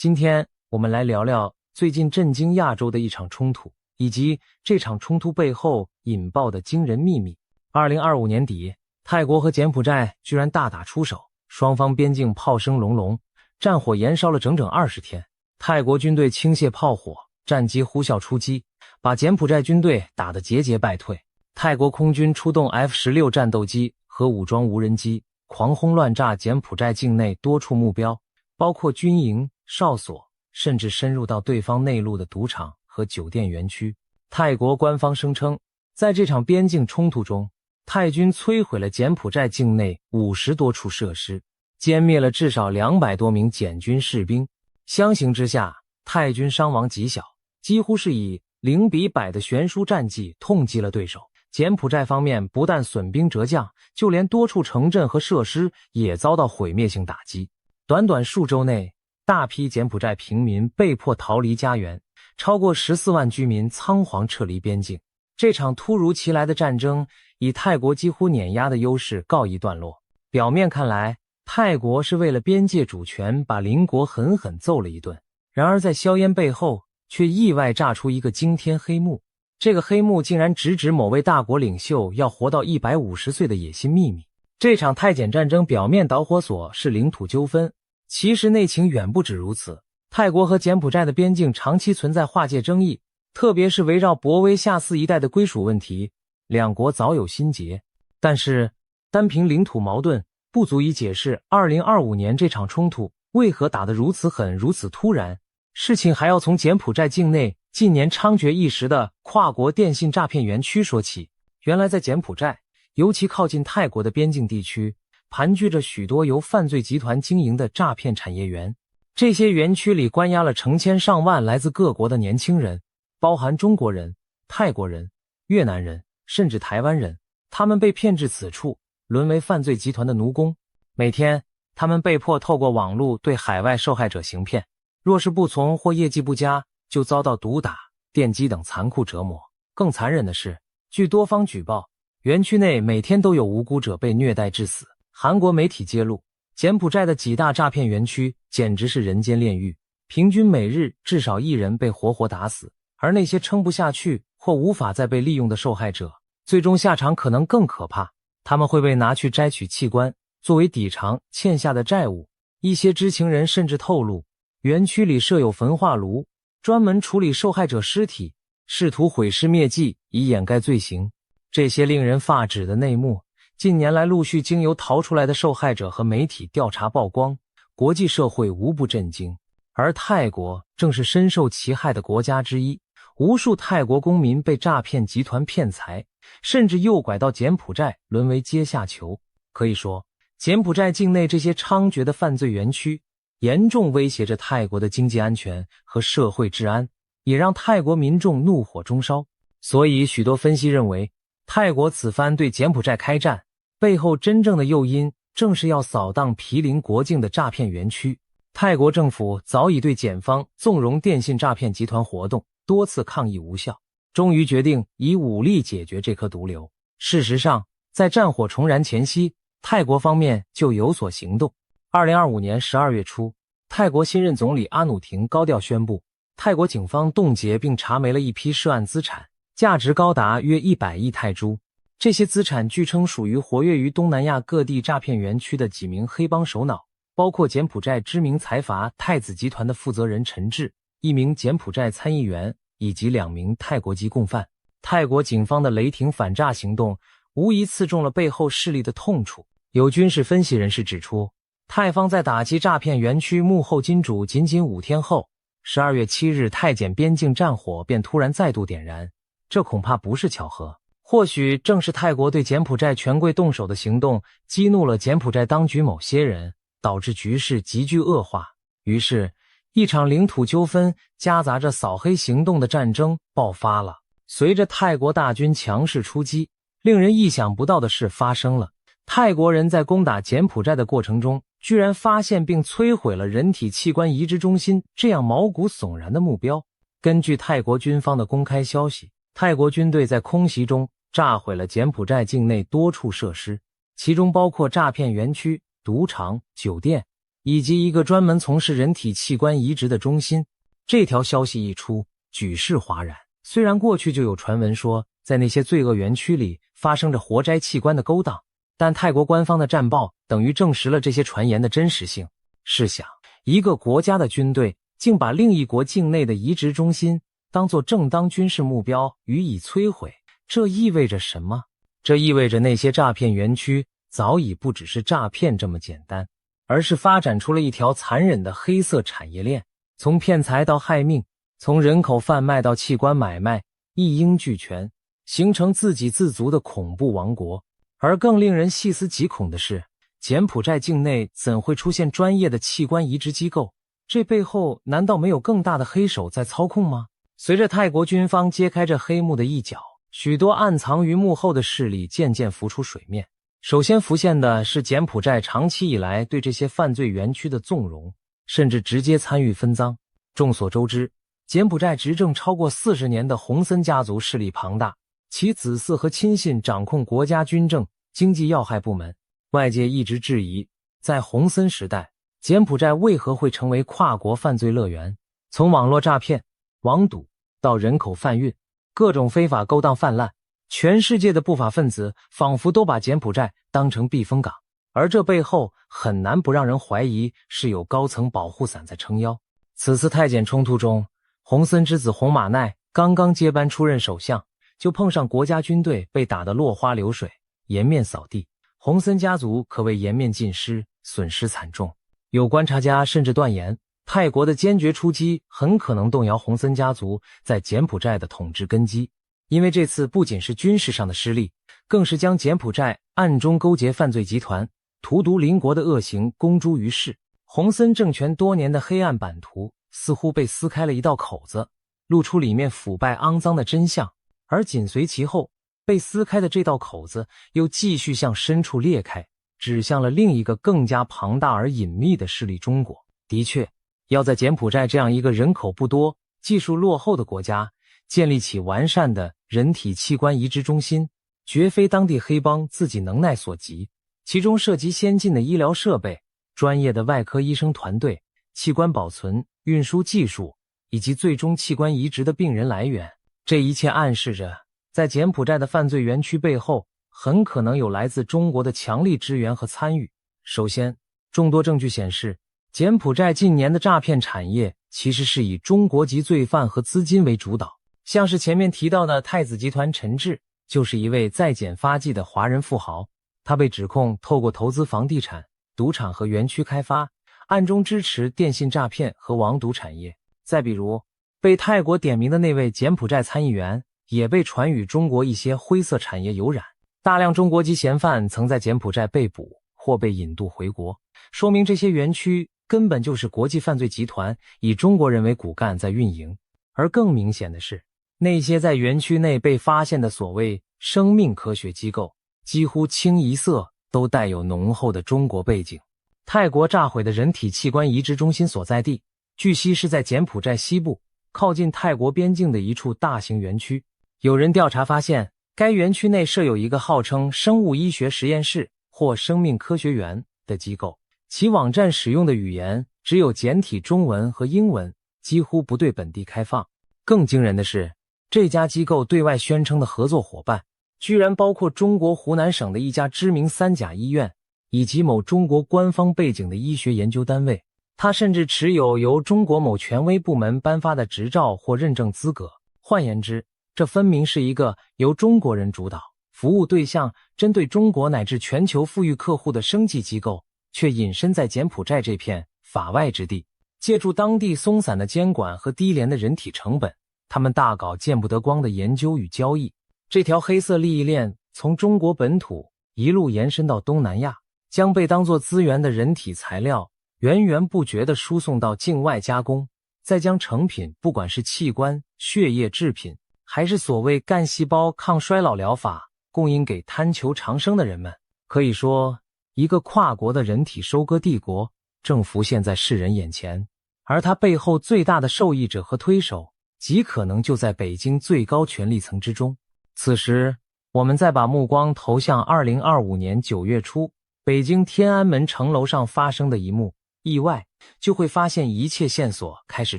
今天我们来聊聊最近震惊亚洲的一场冲突，以及这场冲突背后引爆的惊人秘密。2025年底，泰国和柬埔寨居然大打出手，双方边境炮声隆隆，战火延烧了整整20天。泰国军队倾泻炮火，战机呼啸出击，把柬埔寨军队打得节节败退。泰国空军出动 F-16 战斗机和武装无人机，狂轰乱炸柬埔寨境内多处目标，包括军营、哨所，甚至深入到对方内陆的赌场和酒店园区。泰国官方声称，在这场边境冲突中，泰军摧毁了柬埔寨境内50多处设施，歼灭了至少200多名柬军士兵。相形之下，泰军伤亡极小，几乎是以0比100的悬殊战绩痛击了对手。柬埔寨方面不但损兵折将，就连多处城镇和设施也遭到毁灭性打击。短短数周内，大批柬埔寨平民被迫逃离家园，超过14万居民仓皇撤离边境。这场突如其来的战争以泰国几乎碾压的优势告一段落。表面看来，泰国是为了边界主权把邻国狠狠揍了一顿，然而在硝烟背后却意外炸出一个惊天黑幕。这个黑幕竟然直指某位大国领袖要活到150岁的野心秘密。这场泰柬战争表面导火索是领土纠纷，其实内情远不止如此。泰国和柬埔寨的边境长期存在划界争议，特别是围绕博威下寺一带的归属问题，两国早有心结。但是单凭领土矛盾不足以解释2025年这场冲突为何打得如此狠如此突然。事情还要从柬埔寨境内近年猖獗一时的跨国电信诈骗园区说起。原来在柬埔寨，尤其靠近泰国的边境地区，盘踞着许多由犯罪集团经营的诈骗产业园。这些园区里关押了成千上万来自各国的年轻人，包含中国人、泰国人、越南人，甚至台湾人。他们被骗至此处，沦为犯罪集团的奴工。每天，他们被迫透过网络对海外受害者行骗，若是不从或业绩不佳，就遭到毒打、电击等残酷折磨。更残忍的是，据多方举报，园区内每天都有无辜者被虐待致死。韩国媒体揭露，柬埔寨的几大诈骗园区简直是人间炼狱，平均每日至少1人被活活打死。而那些撑不下去或无法再被利用的受害者，最终下场可能更可怕，他们会被拿去摘取器官，作为抵偿欠下的债务。一些知情人甚至透露，园区里设有焚化炉，专门处理受害者尸体，试图毁尸灭迹以掩盖罪行。这些令人发指的内幕，近年来陆续经由逃出来的受害者和媒体调查曝光，国际社会无不震惊。而泰国正是深受其害的国家之一，无数泰国公民被诈骗集团骗财，甚至诱拐到柬埔寨沦为阶下囚。可以说，柬埔寨境内这些猖獗的犯罪园区严重威胁着泰国的经济安全和社会治安，也让泰国民众怒火中烧。所以许多分析认为，泰国此番对柬埔寨开战，背后真正的诱因正是要扫荡毗邻国境的诈骗园区。泰国政府早已对检方纵容电信诈骗集团活动多次抗议无效，终于决定以武力解决这颗毒瘤。事实上，在战火重燃前夕，泰国方面就有所行动。2025年12月初，泰国新任总理阿努廷高调宣布，泰国警方冻结并查没了一批涉案资产，价值高达约100亿泰铢。这些资产据称属于活跃于东南亚各地诈骗园区的几名黑帮首脑，包括柬埔寨知名财阀太子集团的负责人陈志，一名柬埔寨参议员，以及2名泰国籍共犯。泰国警方的雷霆反诈行动无疑刺中了背后势力的痛处。有军事分析人士指出，泰方在打击诈骗园区幕后金主仅仅5天后，12月7日泰柬边境战火便突然再度点燃，这恐怕不是巧合。或许正是泰国对柬埔寨权贵动手的行动激怒了柬埔寨当局某些人，导致局势急剧恶化。于是，一场领土纠纷夹杂着扫黑行动的战争爆发了。随着泰国大军强势出击，令人意想不到的事发生了。泰国人在攻打柬埔寨的过程中，居然发现并摧毁了人体器官移植中心这样毛骨悚然的目标。根据泰国军方的公开消息，泰国军队在空袭中炸毁了柬埔寨境内多处设施，其中包括诈骗园区、赌场、酒店，以及一个专门从事人体器官移植的中心。这条消息一出，举世哗然。虽然过去就有传闻说，在那些罪恶园区里发生着活摘器官的勾当，但泰国官方的战报等于证实了这些传言的真实性。试想，一个国家的军队竟把另一国境内的移植中心当作正当军事目标予以摧毁，这意味着什么？这意味着那些诈骗园区早已不只是诈骗这么简单，而是发展出了一条残忍的黑色产业链，从骗财到害命，从人口贩卖到器官买卖，一应俱全，形成自给自足的恐怖王国。而更令人细思极恐的是，柬埔寨境内怎会出现专业的器官移植机构？这背后难道没有更大的黑手在操控吗？随着泰国军方揭开这黑幕的一角，许多暗藏于幕后的势力渐渐浮出水面。首先浮现的是柬埔寨长期以来对这些犯罪园区的纵容，甚至直接参与分赃。众所周知，柬埔寨执政超过40年的洪森家族势力庞大，其子嗣和亲信掌控国家军政、经济要害部门。外界一直质疑，在洪森时代，柬埔寨为何会成为跨国犯罪乐园？从网络诈骗、网赌到人口贩运，各种非法勾当泛滥，全世界的不法分子仿佛都把柬埔寨当成避风港，而这背后很难不让人怀疑是有高层保护伞在撑腰。此次泰柬冲突中，洪森之子洪马奈刚刚接班出任首相，就碰上国家军队被打得落花流水，颜面扫地。洪森家族可谓颜面尽失，损失惨重。有观察家甚至断言，泰国的坚决出击很可能动摇洪森家族在柬埔寨的统治根基，因为这次不仅是军事上的失利，更是将柬埔寨暗中勾结犯罪集团、荼毒邻国的恶行公诸于世。洪森政权多年的黑暗版图似乎被撕开了一道口子，露出里面腐败肮脏的真相，而紧随其后，被撕开的这道口子又继续向深处裂开，指向了另一个更加庞大而隐秘的势力——中国。的确，要在柬埔寨这样一个人口不多、技术落后的国家建立起完善的人体器官移植中心，绝非当地黑帮自己能耐所及。其中涉及先进的医疗设备、专业的外科医生团队、器官保存、运输技术，以及最终器官移植的病人来源。这一切暗示着，在柬埔寨的犯罪园区背后，很可能有来自中国的强力支援和参与。首先，众多证据显示，柬埔寨近年的诈骗产业其实是以中国籍罪犯和资金为主导。像是前面提到的太子集团陈志，就是一位在柬发迹的华人富豪，他被指控透过投资房地产、赌场和园区开发，暗中支持电信诈骗和网赌产业。再比如，被泰国点名的那位柬埔寨参议员，也被传与中国一些灰色产业有染。大量中国籍嫌犯曾在柬埔寨被捕或被引渡回国，说明这些园区根本就是国际犯罪集团以中国人为骨干在运营。而更明显的是，那些在园区内被发现的所谓生命科学机构，几乎清一色都带有浓厚的中国背景。泰国炸毁的人体器官移植中心所在地，据悉是在柬埔寨西部靠近泰国边境的一处大型园区。有人调查发现，该园区内设有一个号称生物医学实验室或生命科学园的机构，其网站使用的语言只有简体中文和英文，几乎不对本地开放。更惊人的是，这家机构对外宣称的合作伙伴，居然包括中国湖南省的一家知名三甲医院，以及某中国官方背景的医学研究单位。他甚至持有由中国某权威部门颁发的执照或认证资格。换言之，这分明是一个由中国人主导、服务对象针对中国乃至全球富裕客户的生技机构，却隐身在柬埔寨这片法外之地，借助当地松散的监管和低廉的人体成本，他们大搞见不得光的研究与交易。这条黑色利益链从中国本土一路延伸到东南亚，将被当作资源的人体材料源源不绝地输送到境外加工，再将成品不管是器官、血液制品，还是所谓干细胞抗衰老疗法，供应给贪求长生的人们。可以说，一个跨国的人体收割帝国正浮现在世人眼前，而它背后最大的受益者和推手，极可能就在北京最高权力层之中。此时，我们再把目光投向2025年9月初北京天安门城楼上发生的一幕。意外，就会发现一切线索开始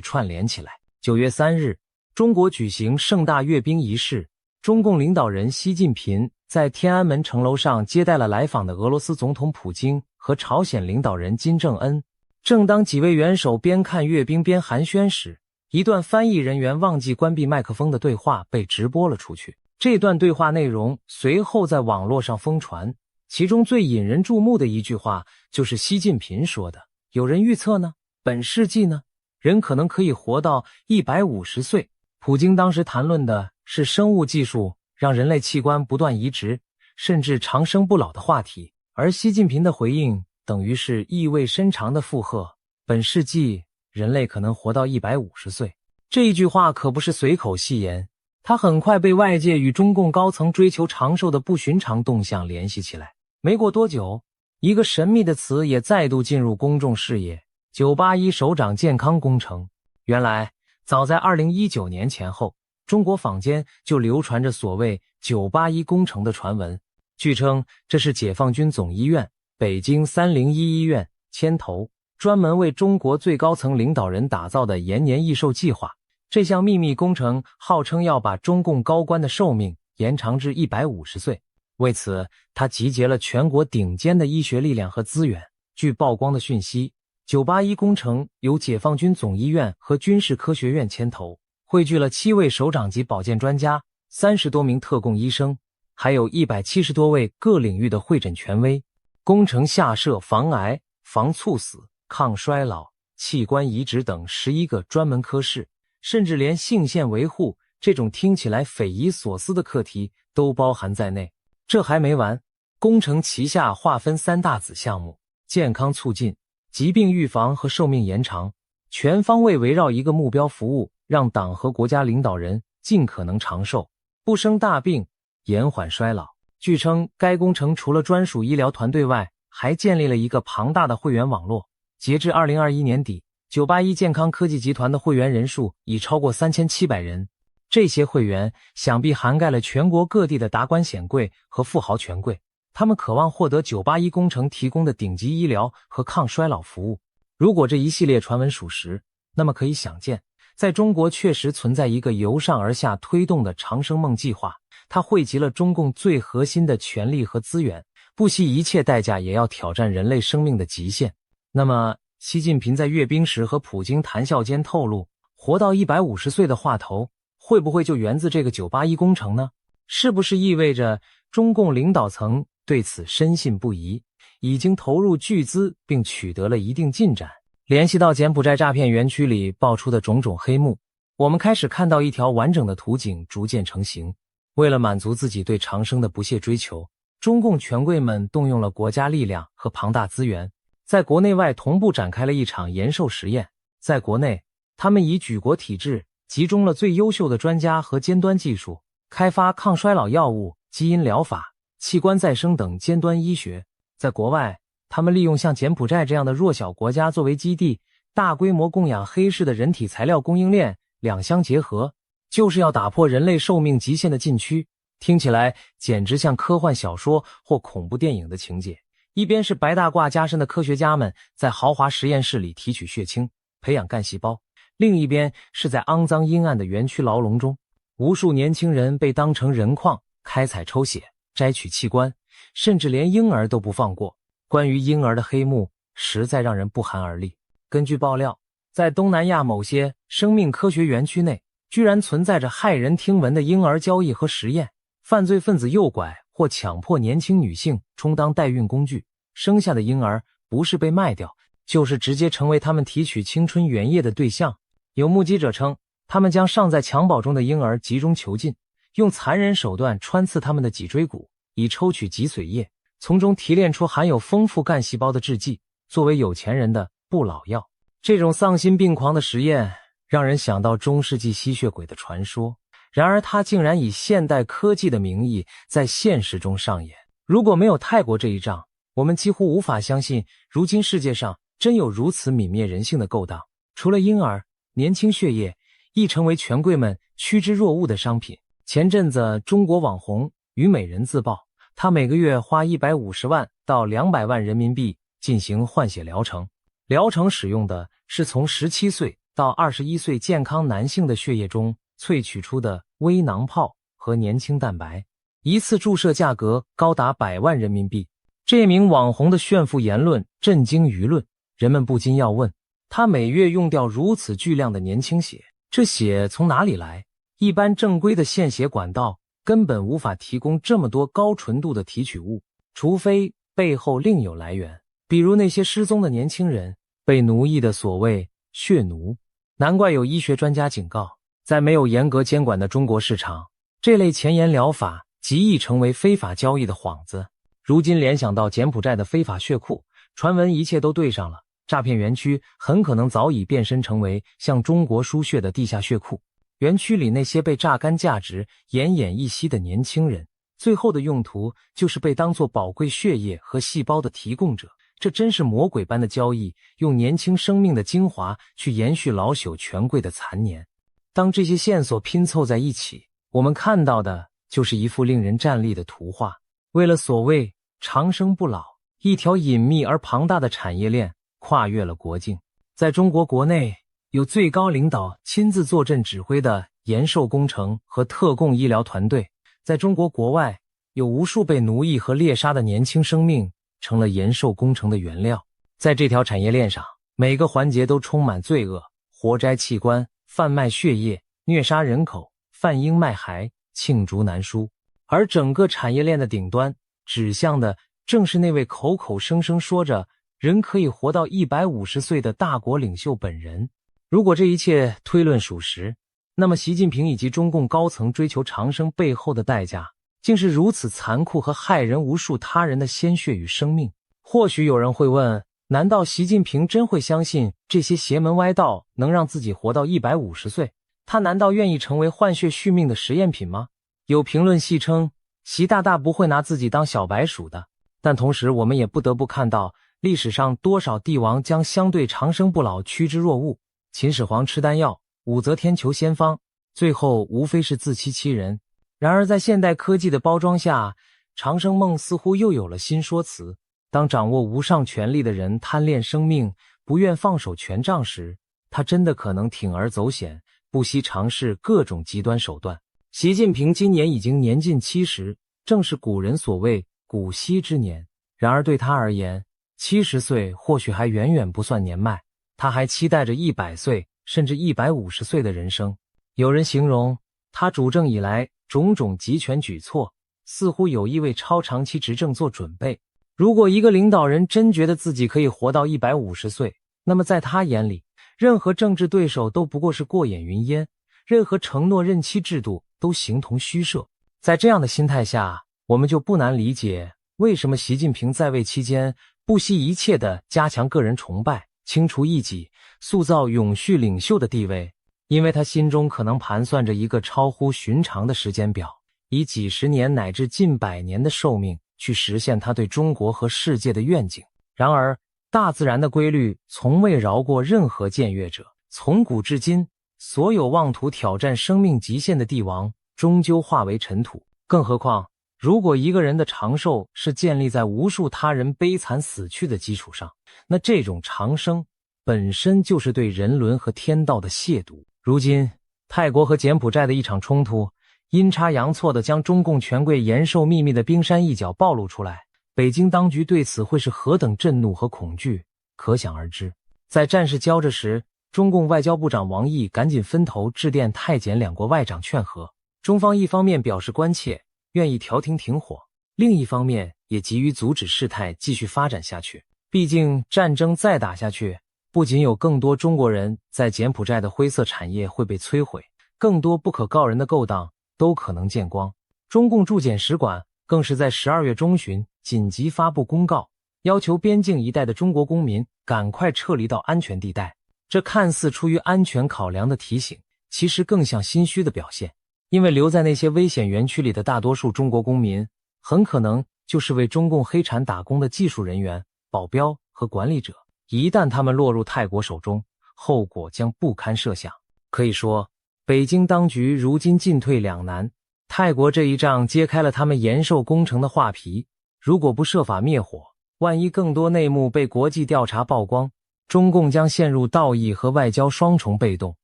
串联起来。9月3日，中国举行盛大阅兵仪式，中共领导人习近平在天安门城楼上接待了来访的俄罗斯总统普京和朝鲜领导人金正恩。正当几位元首边看阅兵边寒暄时，一段翻译人员忘记关闭麦克风的对话被直播了出去。这段对话内容随后在网络上疯传，其中最引人注目的一句话就是习近平说的：有人预测呢，本世纪呢，人可能可以活到150岁。普京当时谈论的是生物技术让人类器官不断移植，甚至长生不老的话题，而习近平的回应等于是意味深长的附和：本世纪人类可能活到150岁。这一句话可不是随口戏言，它很快被外界与中共高层追求长寿的不寻常动向联系起来。没过多久，一个神秘的词也再度进入公众视野：981首长健康工程。原来早在2019年前后，中国坊间就流传着所谓981工程的传闻。据称，这是解放军总医院、北京301医院牵头，专门为中国最高层领导人打造的延年益寿计划。这项秘密工程号称要把中共高官的寿命延长至150岁。为此，他集结了全国顶尖的医学力量和资源。据曝光的讯息，981工程由解放军总医院和军事科学院牵头，汇聚了7位首长级保健专家、30多名特供医生，还有170多位各领域的会诊权威。工程下设防癌、防猝死、抗衰老、器官移植等11个专门科室，甚至连性腺维护这种听起来匪夷所思的课题都包含在内。这还没完，工程旗下划分3大子项目：健康促进、疾病预防和寿命延长，全方位围绕一个目标服务，让党和国家领导人尽可能长寿，不生大病，延缓衰老。据称，该工程除了专属医疗团队外，还建立了一个庞大的会员网络。截至2021年底，981健康科技集团的会员人数已超过3700人。这些会员想必涵盖了全国各地的达官显贵和富豪权贵，他们渴望获得981工程提供的顶级医疗和抗衰老服务。如果这一系列传闻属实，那么可以想见，在中国确实存在一个由上而下推动的长生梦计划，它汇集了中共最核心的权力和资源，不惜一切代价也要挑战人类生命的极限。那么，习近平在阅兵时和普京谈笑间透露，活到150岁的话头，会不会就源自这个981工程呢？是不是意味着中共领导层对此深信不疑，已经投入巨资并取得了一定进展？联系到柬埔寨诈骗园区里爆出的种种黑幕，我们开始看到一条完整的图景逐渐成型。为了满足自己对长生的不懈追求，中共权贵们动用了国家力量和庞大资源，在国内外同步展开了一场延寿实验。在国内，他们以举国体制集中了最优秀的专家和尖端技术，开发抗衰老药物、基因疗法、器官再生等尖端医学。在国外，他们利用像柬埔寨这样的弱小国家作为基地，大规模供养黑市的人体材料供应链，两相结合，就是要打破人类寿命极限的禁区。听起来简直像科幻小说或恐怖电影的情节。一边是白大褂加身的科学家们在豪华实验室里提取血清，培养干细胞，另一边是在肮脏阴暗的园区牢笼中，无数年轻人被当成人矿，开采抽血，摘取器官，甚至连婴儿都不放过。关于婴儿的黑幕实在让人不寒而栗。根据爆料，在东南亚某些生命科学园区内，居然存在着骇人听闻的婴儿交易和实验。犯罪分子诱拐或强迫年轻女性充当代孕工具，生下的婴儿不是被卖掉，就是直接成为他们提取青春原液的对象。有目击者称，他们将尚在襁褓中的婴儿集中囚禁，用残忍手段穿刺他们的脊椎骨，以抽取脊髓液，从中提炼出含有丰富干细胞的制剂，作为有钱人的不老药。这种丧心病狂的实验让人想到中世纪吸血鬼的传说，然而它竟然以现代科技的名义在现实中上演。如果没有泰国这一仗，我们几乎无法相信如今世界上真有如此泯灭人性的勾当。除了婴儿，年轻血液亦成为权贵们趋之若鹜的商品。前阵子中国网红虞美人自曝，她每个月花150万到200万人民币进行换血疗程。疗程使用的是从17岁到21岁健康男性的血液中萃取出的微囊泡和年轻蛋白，一次注射价格高达100万人民币。这名网红的炫富言论震惊舆论，人们不禁要问，他每月用掉如此巨量的年轻血，这血从哪里来？一般正规的献血管道根本无法提供这么多高纯度的提取物，除非背后另有来源，比如那些失踪的年轻人，被奴役的所谓血奴。难怪有医学专家警告，在没有严格监管的中国市场，这类前沿疗法极易成为非法交易的幌子。如今联想到柬埔寨的非法血库，传闻一切都对上了，诈骗园区很可能早已变身成为向中国输血的地下血库。园区里那些被榨干价值奄奄一息的年轻人，最后的用途就是被当作宝贵血液和细胞的提供者。这真是魔鬼般的交易，用年轻生命的精华去延续老朽权贵的残年。当这些线索拼凑在一起，我们看到的就是一幅令人战栗的图画。为了所谓长生不老，一条隐秘而庞大的产业链跨越了国境。在中国国内，有最高领导亲自坐镇指挥的延寿工程和特供医疗团队；在中国国外，有无数被奴役和猎杀的年轻生命成了延寿工程的原料。在这条产业链上，每个环节都充满罪恶：活摘器官、贩卖血液、虐杀人口、贩婴卖孩、罄竹难书。而整个产业链的顶端指向的正是那位口口声声说着人可以活到150岁的大国领袖本人。如果这一切推论属实，那么习近平以及中共高层追求长生背后的代价，竟是如此残酷和害人无数他人的鲜血与生命。或许有人会问，难道习近平真会相信这些邪门歪道能让自己活到150岁？他难道愿意成为换血续命的实验品吗？有评论戏称，习大大不会拿自己当小白鼠的。但同时我们也不得不看到，历史上多少帝王将相对长生不老趋之若鹜。秦始皇吃丹药，武则天求仙方，最后无非是自欺欺人。然而在现代科技的包装下，长生梦似乎又有了新说辞。当掌握无上权力的人贪恋生命，不愿放手权杖时，他真的可能铤而走险，不惜尝试各种极端手段。习近平今年已经年近70，正是古人所谓古稀之年。然而对他而言，70岁或许还远远不算年迈，他还期待着100岁甚至150岁的人生。有人形容他主政以来种种集权举措，似乎有意为超长期执政做准备。如果一个领导人真觉得自己可以活到150岁，那么在他眼里，任何政治对手都不过是过眼云烟，任何承诺任期制度都形同虚设。在这样的心态下，我们就不难理解为什么习近平在位期间不惜一切地加强个人崇拜，清除异己，塑造永续领袖的地位。因为他心中可能盘算着一个超乎寻常的时间表，以几十年乃至近100年的寿命去实现他对中国和世界的愿景。然而，大自然的规律从未饶过任何僭越者，从古至今，所有妄图挑战生命极限的帝王终究化为尘土。更何况，如果一个人的长寿是建立在无数他人悲惨死去的基础上，那这种长生本身就是对人伦和天道的亵渎。如今，泰国和柬埔寨的一场冲突，阴差阳错地将中共权贵延寿秘密的冰山一角暴露出来，北京当局对此会是何等震怒和恐惧，可想而知。在战事交着时，中共外交部长王毅赶紧分头致电泰柬两国外长劝和。中方一方面表示关切，愿意调停停火，另一方面也急于阻止事态继续发展下去。毕竟战争再打下去，不仅有更多中国人在柬埔寨的灰色产业会被摧毁，更多不可告人的勾当都可能见光。中共驻柬使馆更是在12月中旬紧急发布公告，要求边境一带的中国公民赶快撤离到安全地带。这看似出于安全考量的提醒，其实更像心虚的表现。因为留在那些危险园区里的大多数中国公民，很可能就是为中共黑产打工的技术人员、保镖和管理者。一旦他们落入泰国手中，后果将不堪设想。可以说，北京当局如今进退两难。泰国这一仗揭开了他们延寿工程的画皮，如果不设法灭火，万一更多内幕被国际调查曝光，中共将陷入道义和外交双重被动。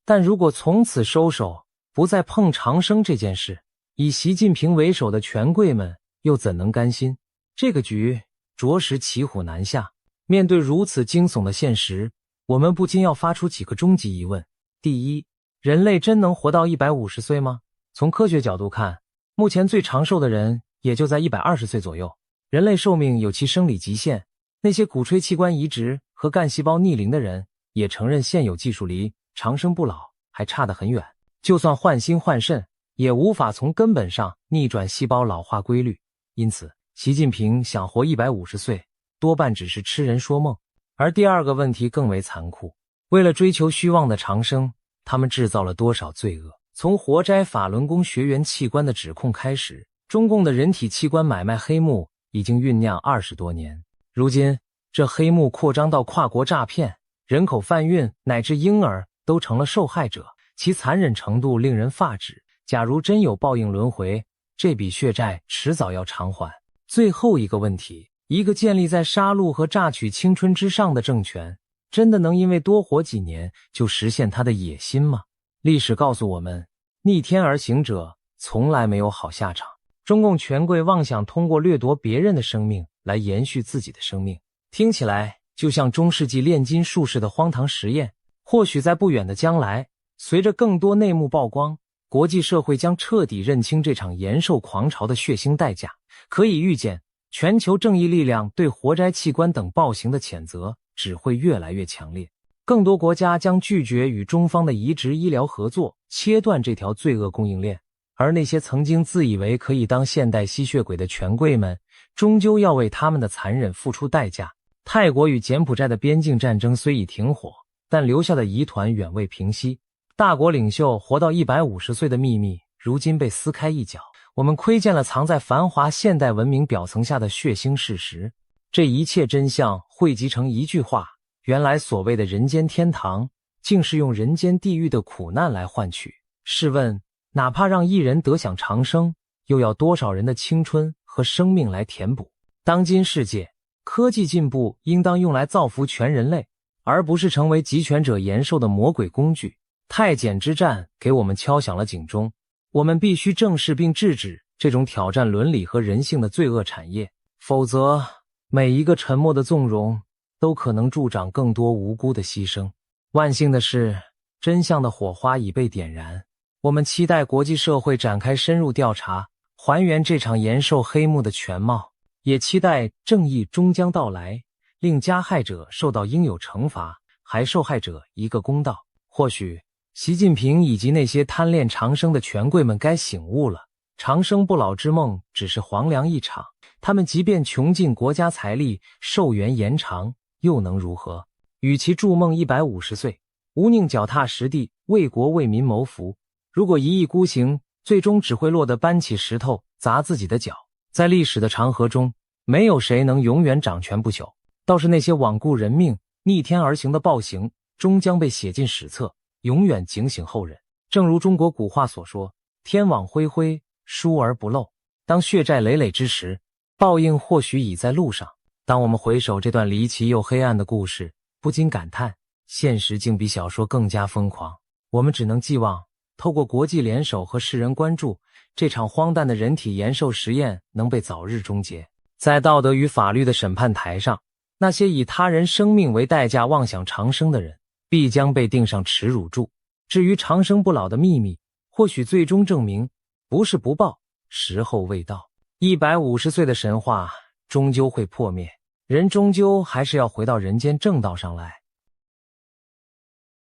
但如果从此收手，不再碰长生这件事，以习近平为首的权贵们又怎能甘心？这个局着实骑虎难下。面对如此惊悚的现实，我们不禁要发出几个终极疑问。第一，人类真能活到150岁吗？从科学角度看，目前最长寿的人也就在120岁左右。人类寿命有其生理极限，那些鼓吹器官移植和干细胞逆龄的人也承认现有技术离长生不老还差得很远。就算换心换肾，也无法从根本上逆转细胞老化规律。因此，习近平想活150岁，多半只是痴人说梦。而第二个问题更为残酷，为了追求虚妄的长生，他们制造了多少罪恶？从活摘法轮功学员器官的指控开始，中共的人体器官买卖黑幕已经酝酿20多年。如今，这黑幕扩张到跨国诈骗、人口贩运乃至婴儿都成了受害者，其残忍程度令人发指。假如真有报应轮回，这笔血债迟早要偿还。最后一个问题，一个建立在杀戮和榨取青春之上的政权，真的能因为多活几年就实现他的野心吗？历史告诉我们，逆天而行者从来没有好下场。中共权贵妄想通过掠夺别人的生命来延续自己的生命，听起来就像中世纪炼金术士的荒唐实验。或许在不远的将来，随着更多内幕曝光，国际社会将彻底认清这场延寿狂潮的血腥代价。可以预见，全球正义力量对活摘器官等暴行的谴责只会越来越强烈。更多国家将拒绝与中方的移植医疗合作，切断这条罪恶供应链。而那些曾经自以为可以当现代吸血鬼的权贵们，终究要为他们的残忍付出代价。泰国与柬埔寨的边境战争虽已停火，但留下的疑团远未平息。大国领袖活到150岁的秘密，如今被撕开一角。我们窥见了藏在繁华现代文明表层下的血腥事实。这一切真相汇集成一句话：原来所谓的人间天堂，竟是用人间地狱的苦难来换取。试问，哪怕让一人得享长生，又要多少人的青春和生命来填补？当今世界，科技进步应当用来造福全人类，而不是成为集权者延寿的魔鬼工具。太监之战给我们敲响了警钟，我们必须正视并制止这种挑战伦理和人性的罪恶产业，否则每一个沉默的纵容都可能助长更多无辜的牺牲。万幸的是，真相的火花已被点燃。我们期待国际社会展开深入调查，还原这场延寿黑幕的全貌，也期待正义终将到来，令加害者受到应有惩罚，还受害者一个公道。或许习近平以及那些贪恋长生的权贵们该醒悟了，长生不老之梦只是黄粱一场，他们即便穷尽国家财力寿元延长，又能如何？与其筑梦150岁，无宁脚踏实地为国为民谋福。如果一意孤行，最终只会落得搬起石头砸自己的脚。在历史的长河中，没有谁能永远掌权不朽，倒是那些罔顾人命、逆天而行的暴行，终将被写进史册，永远警醒后人。正如中国古话所说，天网恢恢，疏而不漏。当血债累累之时，报应或许已在路上。当我们回首这段离奇又黑暗的故事，不禁感叹，现实竟比小说更加疯狂。我们只能寄望，透过国际联手和世人关注，这场荒诞的人体延寿实验能被早日终结。在道德与法律的审判台上，那些以他人生命为代价妄想长生的人，必将被钉上耻辱柱。至于长生不老的秘密，或许最终证明，不是不报，时候未到。150岁的神话终究会破灭，人终究还是要回到人间正道上来。